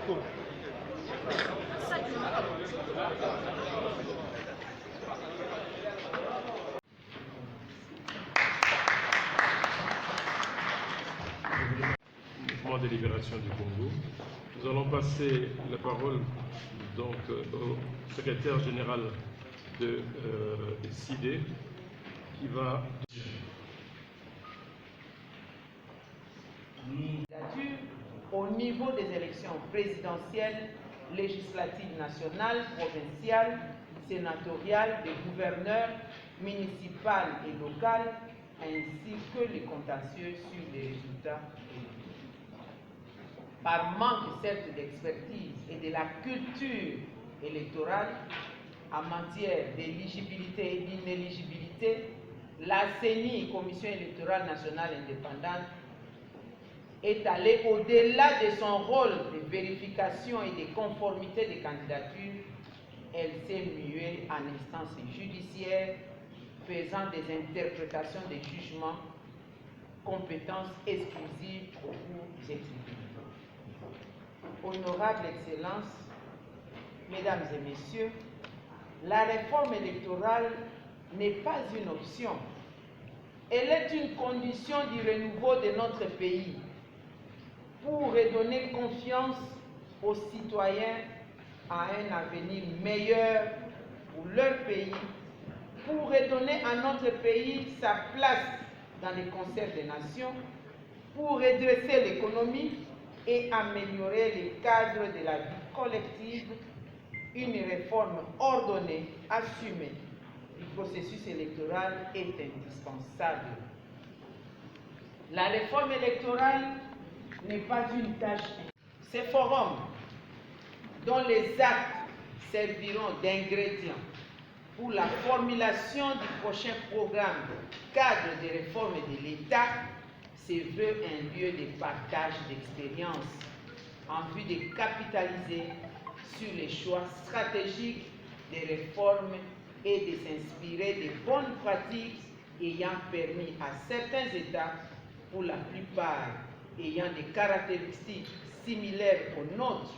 Mouvement de libération du Congo. Nous allons passer la parole donc au secrétaire général de CID qui va... Au niveau des élections présidentielles, législatives nationales, provinciales, sénatoriales, des gouverneurs, municipales et locales, ainsi que les contentieux sur les résultats. Par manque certes d'expertise et de la culture électorale en matière d'éligibilité et d'inéligibilité, la CENI, Commission électorale nationale indépendante, est allée au-delà de son rôle de vérification et de conformité des candidatures. Elle s'est muée en instance judiciaire, faisant des interprétations des jugements, compétences exclusives au cours exécutif. Honorable Excellence, Mesdames et Messieurs, la réforme électorale n'est pas une option. Elle est une condition du renouveau de notre pays pour redonner confiance aux citoyens à un avenir meilleur pour leur pays, pour redonner à notre pays sa place dans les concerts des nations, pour redresser l'économie et améliorer les cadres de la vie collective. Une réforme ordonnée, assumée du processus électoral est indispensable. La réforme électorale n'est pas une tâche. Ces forums, dont les actes serviront d'ingrédients pour la formulation du prochain programme cadre de réforme de l'État, se veut un lieu de partage d'expériences en vue de capitaliser sur les choix stratégiques des réformes et de s'inspirer des bonnes pratiques ayant permis à certains États, pour la plupart ayant des caractéristiques similaires aux nôtres,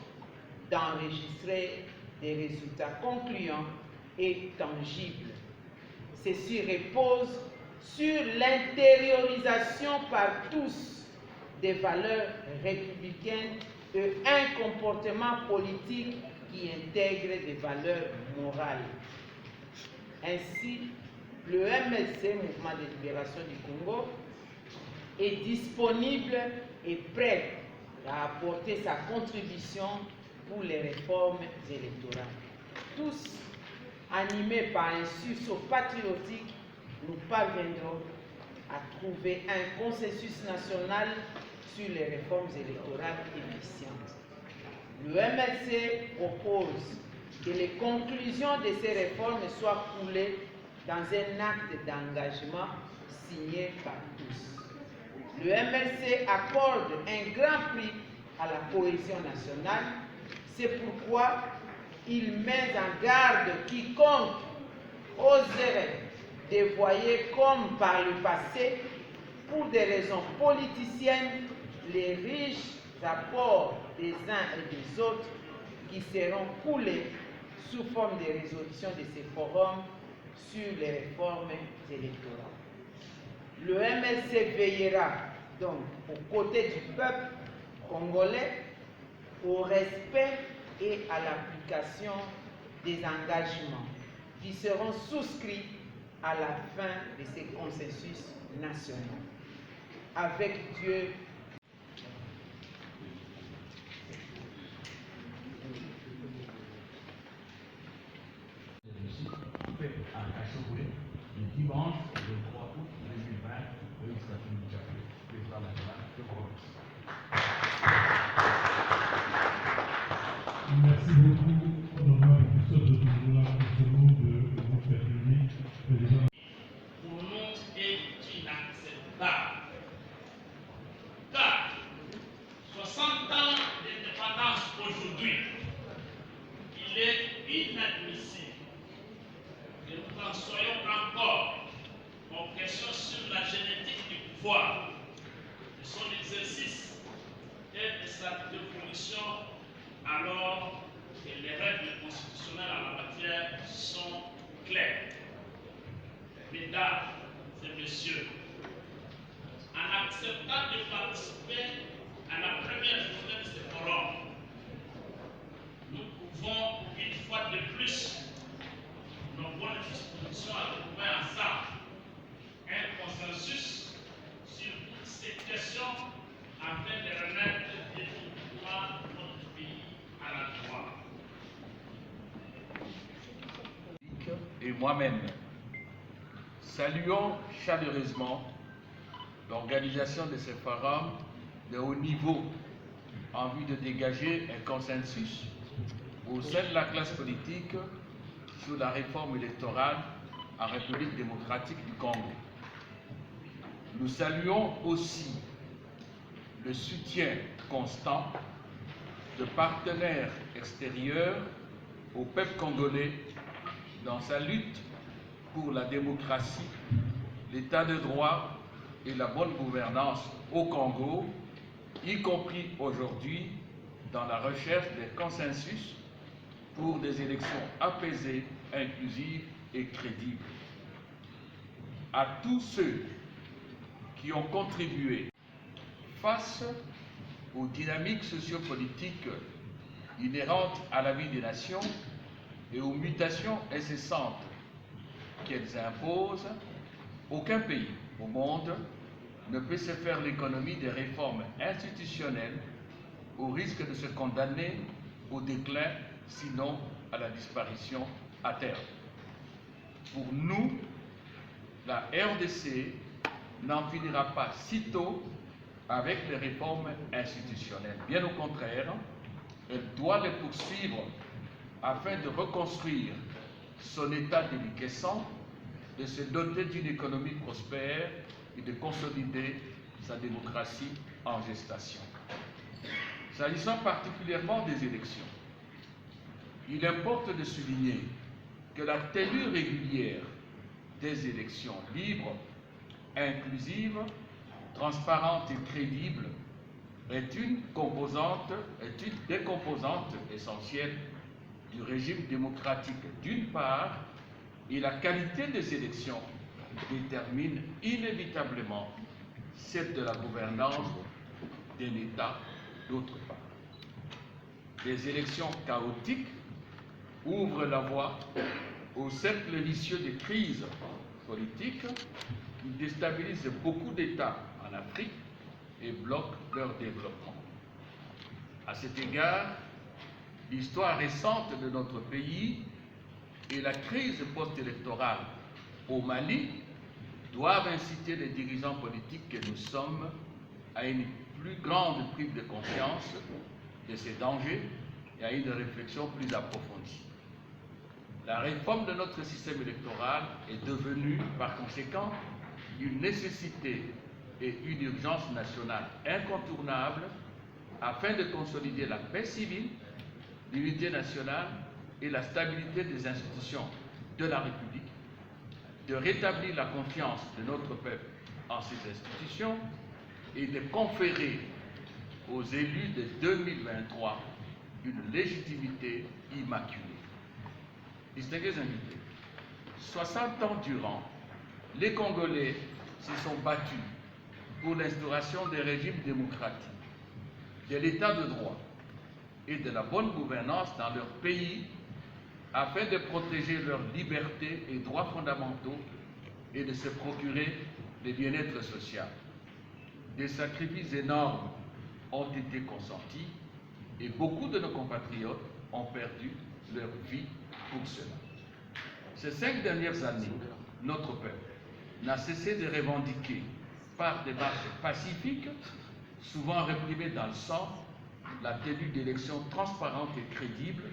d'enregistrer des résultats concluants et tangibles. Ceci repose sur l'intériorisation par tous des valeurs républicaines et un comportement politique qui intègre des valeurs morales. Ainsi, le MLC, Mouvement de libération du Congo, est disponible et prêt à apporter sa contribution pour les réformes électorales. Tous, animés par un sursaut patriotique, nous parviendrons à trouver un consensus national sur les réformes électorales efficientes. Le MLC propose que les conclusions de ces réformes soient coulées dans un acte d'engagement signé par tous. Le MLC accorde un grand prix à la cohésion nationale. C'est pourquoi il met en garde quiconque oserait dévoyer comme par le passé, pour des raisons politiciennes, les riches apports des uns et des autres qui seront coulés sous forme de résolution de ces forums sur les réformes électorales. Le MLC veillera donc aux côtés du peuple congolais au respect et à l'application des engagements qui seront souscrits à la fin de ces consensus nationaux. Avec Dieu, à Kassoué, le dimanche, le 3 août 2020, législative du Japon, président national de Corse. Merci beaucoup, honorable Christophe de Toulouse, pour ce mot de groupe public, président. Pour nous est inacceptable. Car 60 ans d'indépendance aujourd'hui, il est inadmissible que nous en soyons encore en question sur la génétique du pouvoir, de son exercice et de sa dévolution alors que les règles constitutionnelles en la matière sont claires. Mesdames et messieurs, en acceptant de participer à la première journée de ce forum, nous pouvons une fois de plus nos bonnes dispositions à trouver ensemble un consensus sur toutes ces questions afin de remettre définitivement notre pays à la gloire. Et moi-même, saluons chaleureusement l'organisation de ce forum de haut niveau en vue de dégager un consensus au sein de la classe politique sur la réforme électorale en République démocratique du Congo. Nous saluons aussi le soutien constant de partenaires extérieurs au peuple congolais dans sa lutte pour la démocratie, l'état de droit et la bonne gouvernance au Congo, y compris aujourd'hui dans la recherche des consensus pour des élections apaisées, inclusives et crédibles. À tous ceux qui ont contribué face aux dynamiques sociopolitiques inhérentes à la vie des nations et aux mutations incessantes qu'elles imposent, aucun pays au monde ne peut se faire l'économie des réformes institutionnelles au risque de se condamner au déclin, sinon à la disparition à terme. Pour nous, la RDC n'en finira pas sitôt avec les réformes institutionnelles. Bien au contraire, elle doit les poursuivre afin de reconstruire son état déliquescent, de se doter d'une économie prospère et de consolider sa démocratie en gestation. S'agissant particulièrement des élections, il importe de souligner que la tenue régulière des élections libres, inclusives, transparentes et crédibles est une des composantes essentielles du régime démocratique d'une part, et la qualité des élections détermine inévitablement celle de la gouvernance d'un État d'autre part. Les élections chaotiques ouvrent la voie au cercle vicieux des crises politiques qui déstabilisent beaucoup d'États en Afrique et bloquent leur développement. À cet égard, l'histoire récente de notre pays et la crise post-électorale au Mali doivent inciter les dirigeants politiques que nous sommes à une plus grande prise de conscience de ces dangers et à une réflexion plus approfondie. La réforme de notre système électoral est devenue, par conséquent, une nécessité et une urgence nationale incontournable afin de consolider la paix civile, l'unité nationale et la stabilité des institutions de la République, de rétablir la confiance de notre peuple en ces institutions et de conférer aux élus de 2023 une légitimité immaculée. Distingués invités, 60 ans durant, les Congolais se sont battus pour l'instauration des régimes démocratiques, de l'état de droit et de la bonne gouvernance dans leur pays afin de protéger leurs libertés et droits fondamentaux et de se procurer le bien-être social. Des sacrifices énormes ont été consentis et beaucoup de nos compatriotes ont perdu leur vie pour cela. Ces 5 dernières années, notre peuple n'a cessé de revendiquer par des marches pacifiques, souvent réprimées dans le sang, la tenue d'élections transparentes et crédibles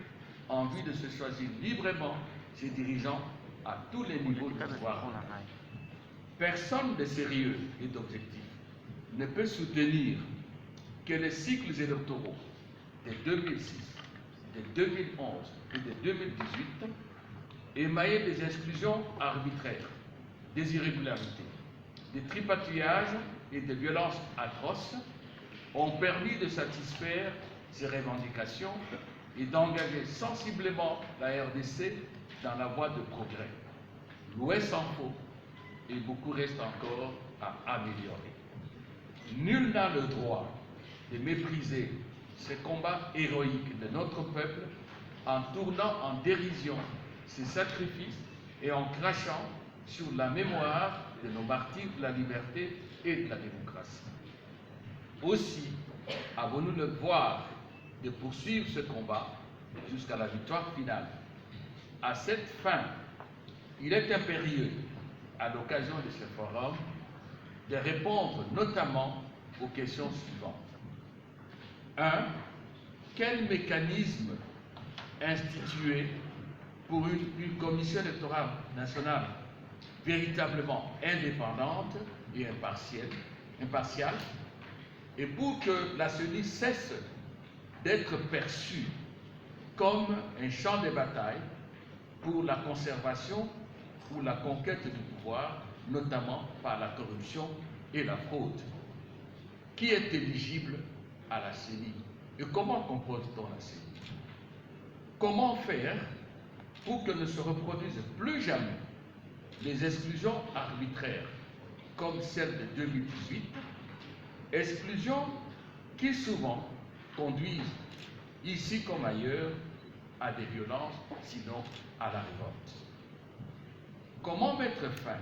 en vue de se choisir librement ses dirigeants à tous les niveaux du pouvoir. Personne de sérieux et d'objectif ne peut soutenir que les cycles électoraux de 2006, de 2011 et de 2018, émaillés des exclusions arbitraires, des irrégularités, des tripatouillages et des violences atroces, ont permis de satisfaire ces revendications et d'engager sensiblement la RDC dans la voie de progrès. Loin s'en faut, et beaucoup reste encore à améliorer. Nul n'a le droit de mépriser ces combats héroïques de notre peuple en tournant en dérision ses sacrifices et en crachant sur la mémoire de nos martyrs de la liberté et de la démocratie. Aussi avons-nous le devoir de poursuivre ce combat jusqu'à la victoire finale. À cette fin, il est impérieux, à l'occasion de ce forum, de répondre notamment aux questions suivantes. 1. Quel mécanisme instituer pour une commission électorale nationale véritablement indépendante et impartiale, et pour que la CENI cesse d'être perçue comme un champ de bataille pour la conservation ou la conquête du pouvoir, notamment par la corruption et la fraude. Qui est éligible à la CENI et comment compose-t-on la CENI? Comment faire pour que ne se reproduisent plus jamais les exclusions arbitraires comme celle de 2018, exclusions qui souvent conduisent, ici comme ailleurs, à des violences, sinon à la révolte? Comment mettre fin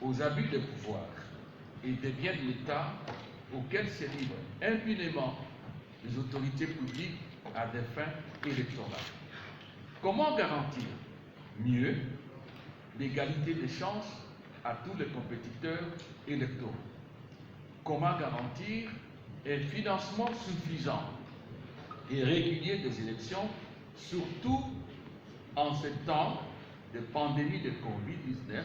aux abus de pouvoir et des biens de l'État auxquels se livrent impunément les autorités publiques à des fins électorales? Comment garantir mieux l'égalité des chances à tous les compétiteurs électoraux? Comment garantir un financement suffisant et régulier des élections, surtout en ce temps de pandémie de Covid-19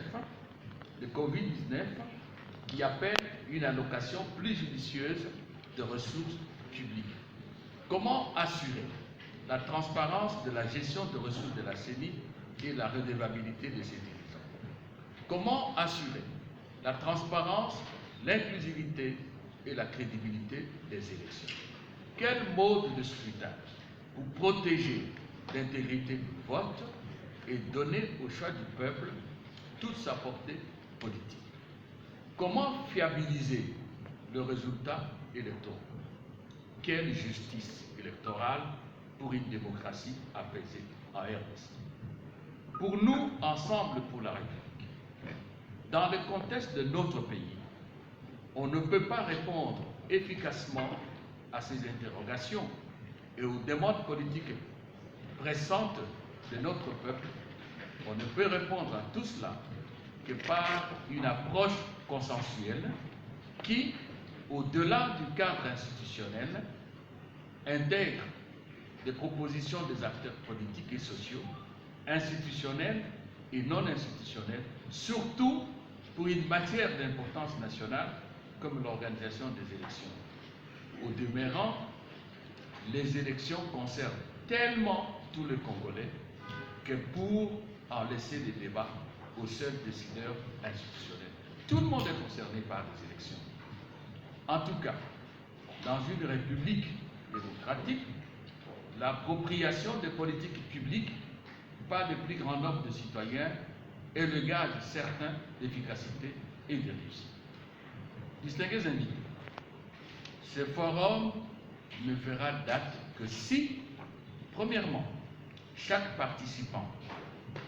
qui appelle une allocation plus judicieuse de ressources publiques? Comment assurer la transparence de la gestion de ressources de la CENI et la redevabilité de ses dirigeants? Comment assurer la transparence, l'inclusivité et la crédibilité des élections? Quel mode de scrutin pour protéger l'intégrité du vote et donner au choix du peuple toute sa portée politique? Comment fiabiliser le résultat électoral? Quelle justice électorale pour une démocratie apaisée en RDC? Pour nous, Ensemble pour la République, dans le contexte de notre pays, on ne peut pas répondre efficacement à ces interrogations et aux demandes politiques pressantes de notre peuple. On ne peut répondre à tout cela que par une approche consensuelle qui, au-delà du cadre institutionnel, intègre des propositions des acteurs politiques et sociaux, institutionnels et non institutionnels, surtout pour une matière d'importance nationale comme l'organisation des élections. Au demeurant, les élections concernent tellement tous les Congolais que pour en laisser des débats aux seuls décideurs institutionnels. Tout le monde est concerné par les élections. En tout cas, dans une république démocratique, l'appropriation des politiques publiques par le plus grand nombre de citoyens est le gage certain d'efficacité et de réussite. Distingués invités, ce forum ne fera date que si, premièrement, chaque participant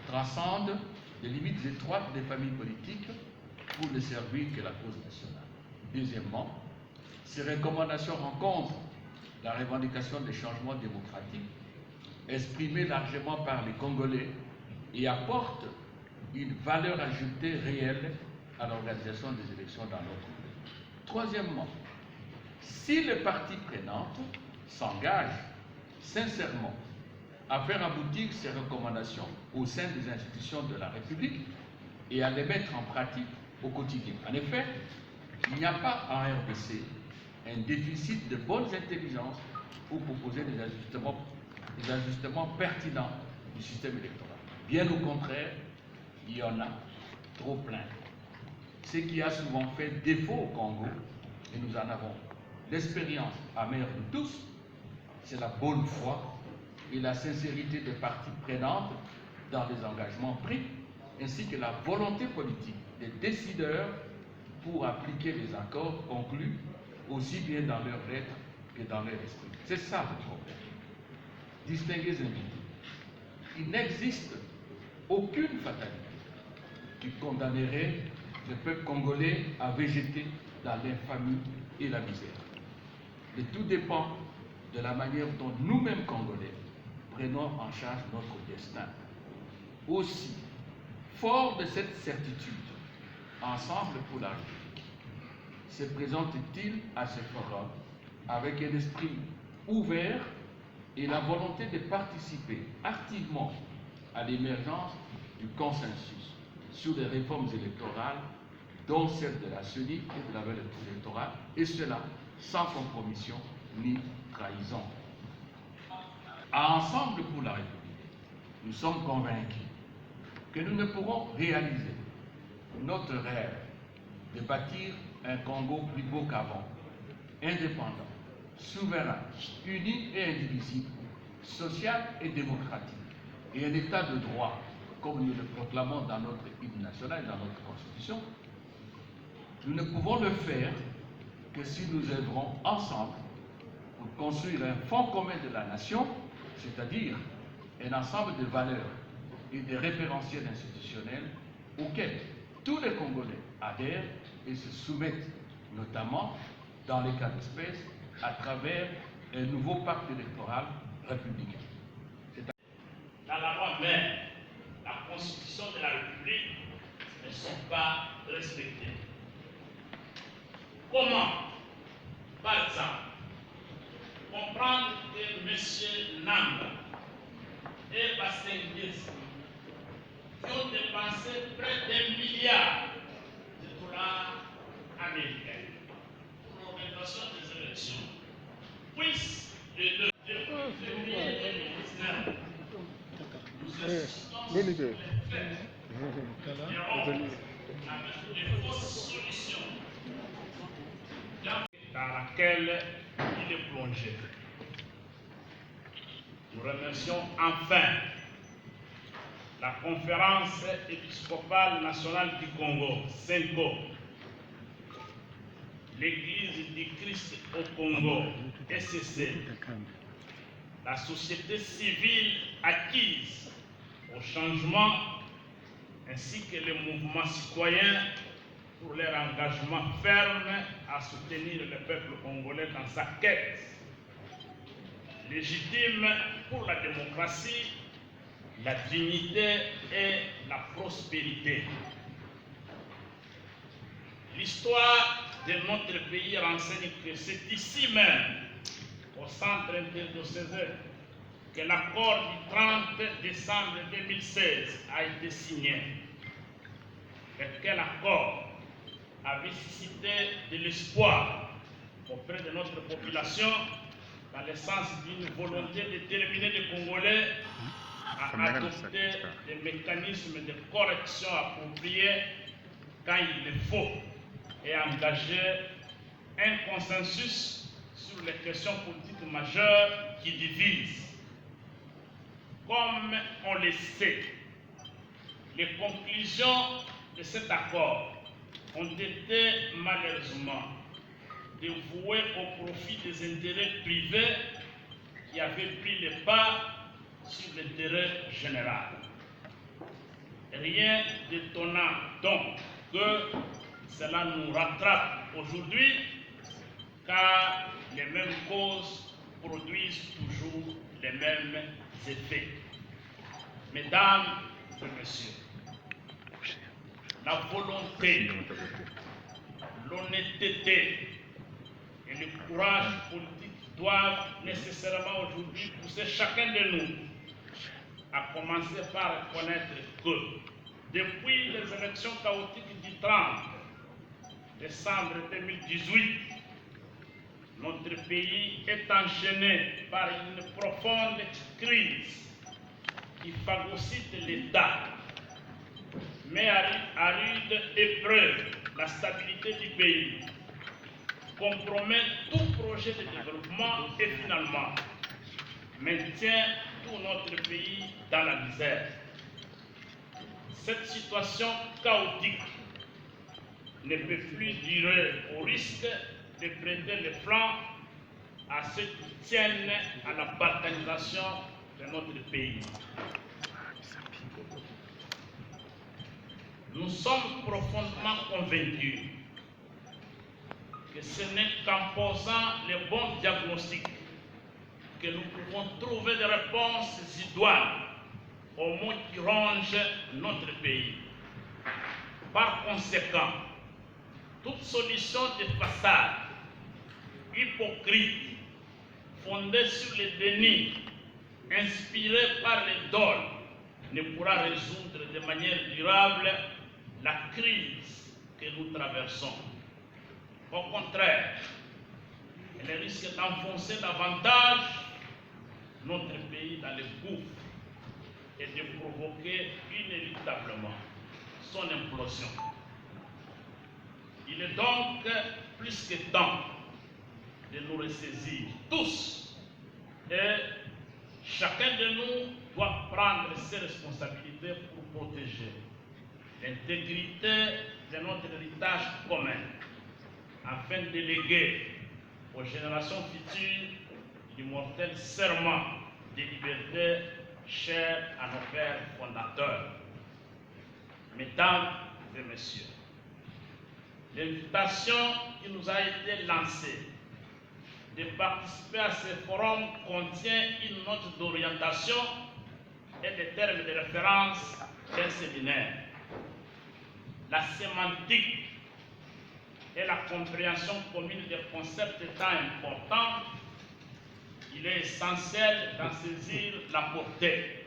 transcende les limites étroites des familles politiques pour ne servir que la cause nationale. Deuxièmement, ces recommandations rencontrent la revendication des changements démocratiques exprimée largement par les Congolais et apportent une valeur ajoutée réelle à l'organisation des élections dans notre pays. Troisièmement, si les parties prenantes s'engagent sincèrement à faire aboutir ces recommandations au sein des institutions de la République et à les mettre en pratique au quotidien. En effet, il n'y a pas en RDC un déficit de bonnes intelligences pour proposer des ajustements pertinents du système électoral. Bien au contraire, il y en a trop plein. Ce qui a souvent fait défaut au Congo, et nous en avons l'expérience amère de tous, c'est la bonne foi et la sincérité des parties prenantes dans les engagements pris, ainsi que la volonté politique des décideurs pour appliquer les accords conclus, aussi bien dans leur lettre que dans leur esprit. C'est ça le problème. Distingués invités, il n'existe aucune fatalité qui condamnerait le peuple congolais à végéter dans l'infamie et la misère. Mais tout dépend de la manière dont nous-mêmes Congolais prenons en charge notre destin. Aussi, fort de cette certitude, Ensemble pour la République se présente-t-il à ce forum avec un esprit ouvert et la volonté de participer activement à l'émergence du consensus sur les réformes électorales, dont celle de la CENI et de la veille électorale, et cela sans compromission ni trahison. À Ensemble pour la République, nous sommes convaincus que nous ne pourrons réaliser notre rêve de bâtir un Congo plus beau qu'avant, indépendant, souverain, uni et indivisible, social et démocratique, et un état de droit, comme nous le proclamons dans notre hymne national et dans notre constitution. Nous ne pouvons le faire que si nous œuvrons ensemble pour construire un fonds commun de la nation, c'est-à-dire un ensemble de valeurs et de référentiels institutionnels auxquels tous les Congolais adhèrent et se soumettent, notamment dans les cas d'espèce, à travers un nouveau pacte électoral républicain. Dans la loi même, la Constitution de la République ne sont pas respectées. Comment, par exemple, comprendre que M. Namba et Bastien Guessi, qui ont dépensé près d'1 milliard de dollars américains pour l'organisation des élections, puissent depuis 2019 nous assistons sur les faits et avec des fausses solutions dans laquelle il est plongé. Nous remercions enfin la Conférence épiscopale nationale du Congo, CENCO, l'Église du Christ au Congo, SCC, la société civile acquise au changement, ainsi que les mouvements citoyens pour leur engagement ferme à soutenir le peuple congolais dans sa quête légitime pour la démocratie, la dignité et la prospérité. L'histoire de notre pays renseigne que c'est ici même, au centre interdiocésain, que l'accord du 30 décembre 2016 a été signé. Quel accord avait suscité de l'espoir auprès de notre population dans le sens d'une volonté déterminée des Congolais à adopter des mécanismes de correction appropriés quand il le faut et engager un consensus sur les questions politiques majeures qui divisent. Comme on le sait, les conclusions de cet accord ont été malheureusement dévouées au profit des intérêts privés qui avaient pris le pas sur l'intérêt général. Rien d'étonnant donc que cela nous rattrape aujourd'hui, car les mêmes causes produisent toujours les mêmes effets. Mesdames et messieurs, la volonté, l'honnêteté et le courage politique doivent nécessairement aujourd'hui pousser chacun de nous à commencer par reconnaître que depuis les élections chaotiques du 30 décembre 2018, notre pays est enchaîné par une profonde crise qui phagocyte l'État, met à rude épreuve la stabilité du pays, compromet tout projet de développement et finalement maintient tout notre pays dans la misère. Cette situation chaotique ne peut plus durer au risque de prêter le flanc à ceux qui tiennent à la balkanisation de notre pays. Nous sommes profondément convaincus que ce n'est qu'en posant les bons diagnostics que nous pouvons trouver des réponses idoines aux maux qui rongent notre pays. Par conséquent, toute solution de façade hypocrite, fondée sur le déni, inspirée par les dôles, ne pourra résoudre de manière durable la crise que nous traversons. Au contraire, elle risque d'enfoncer davantage notre pays dans le gouffre et de provoquer inéluctablement son implosion. Il est donc plus que temps de nous ressaisir tous, et chacun de nous doit prendre ses responsabilités pour protéger l'intégrité de notre héritage commun, afin de léguer aux générations futures l'immortel serment de liberté cher à nos pères fondateurs. Mesdames et messieurs, l'invitation qui nous a été lancée de participer à ce forum contient une note d'orientation et des termes de référence d'un séminaire. La sémantique et la compréhension commune des concepts étant importants, il est essentiel d'en saisir la portée.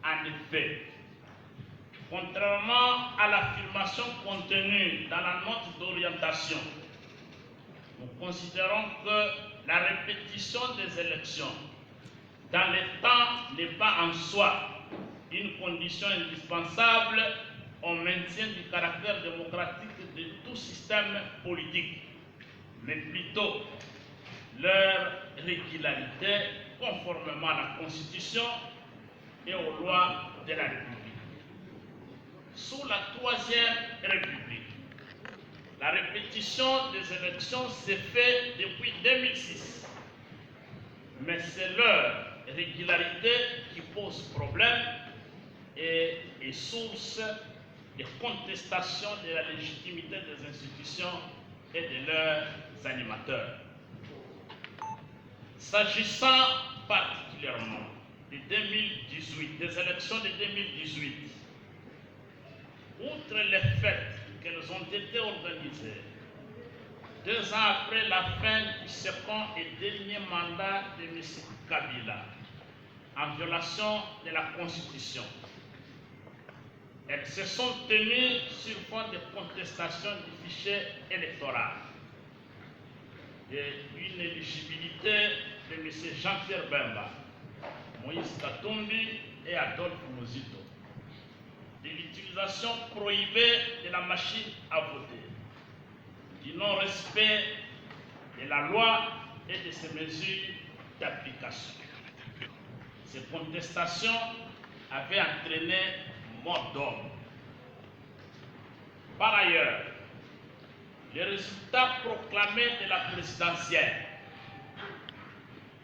En effet, contrairement à l'affirmation contenue dans la note d'orientation, nous considérons que la répétition des élections dans le temps n'est pas en soi une condition indispensable au maintien du caractère démocratique de tout système politique, mais plutôt leur régularité conformément à la Constitution et aux lois de la République. Sous la Troisième République, la répétition des élections s'est faite depuis 2006, mais c'est leur régularité qui pose problème et est source de contestation de la légitimité des institutions et de leurs animateurs. S'agissant particulièrement de 2018, des élections de 2018, outre le fait qu'elles ont été organisées 2 ans après la fin du second et dernier mandat de M. Kabila, en violation de la Constitution, elles se sont tenues sur fond de contestation du fichier électoral, de l'inéligibilité de M. Jean-Pierre Bemba, Moïse Katumbi et Adolphe Muzito, de l'utilisation prohibée de la machine à voter, du non-respect de la loi et de ses mesures d'application. Ces contestations avaient entraîné mort d'homme. Par ailleurs, les résultats proclamés de la présidentielle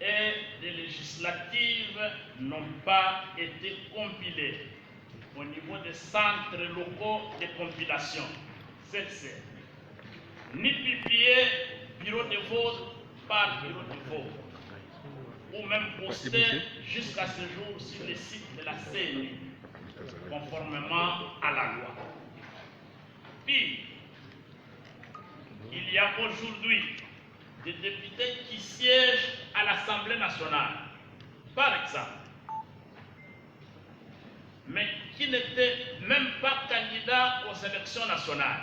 et des législatives n'ont pas été compilés au niveau des centres locaux de compilation, CLC, ni publiés bureau de vote par bureau de vote, ou même postés jusqu'à ce jour sur le site de la CNI, conformément à la loi. Pire, il y a aujourd'hui des députés qui siègent à l'Assemblée nationale, par exemple, mais qui n'étaient même pas candidats aux élections nationales.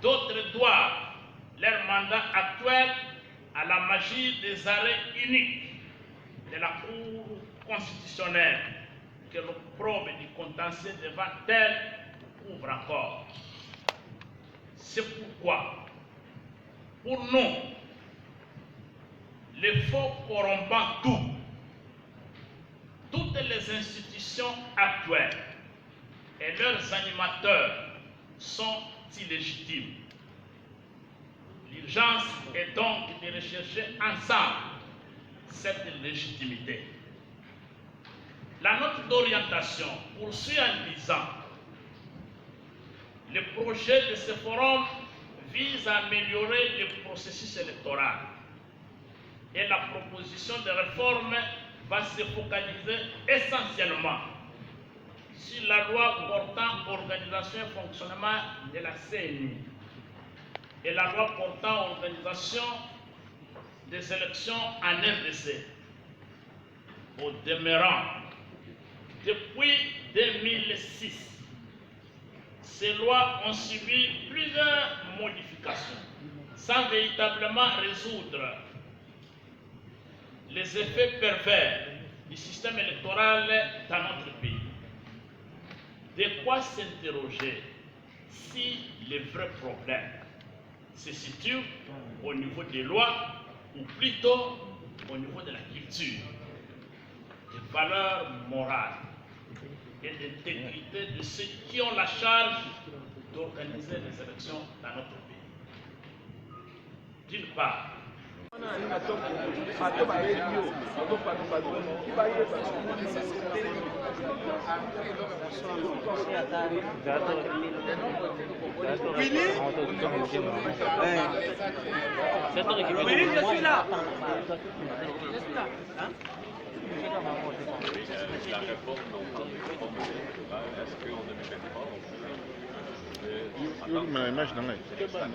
D'autres doivent leur mandat actuel à la magie des arrêts uniques de la Cour constitutionnelle que l'opprobre du contentieux devant elle ouvre encore. C'est pourquoi, pour nous, le faux corrompant tout. Toutes les institutions actuelles et leurs animateurs sont illégitimes. L'urgence est donc de rechercher ensemble cette légitimité. La note d'orientation poursuit en disant: le projet de ce forum vise à améliorer le processus électoral et la proposition de réforme va se focaliser essentiellement sur la loi portant organisation et fonctionnement de la CENI et la loi portant organisation des élections en RDC. Au demeurant, depuis 2006, ces lois ont subi plusieurs modifications sans véritablement résoudre les effets pervers du système électoral dans notre pays. De quoi s'interroger si le vrai problème se situe au niveau des lois ou plutôt au niveau de la culture, des valeurs morales et d'intégrité de ceux qui ont la charge d'organiser les élections dans notre pays. D'une part, Oui, je suis là. La réforme est-ce qu'on ne met pas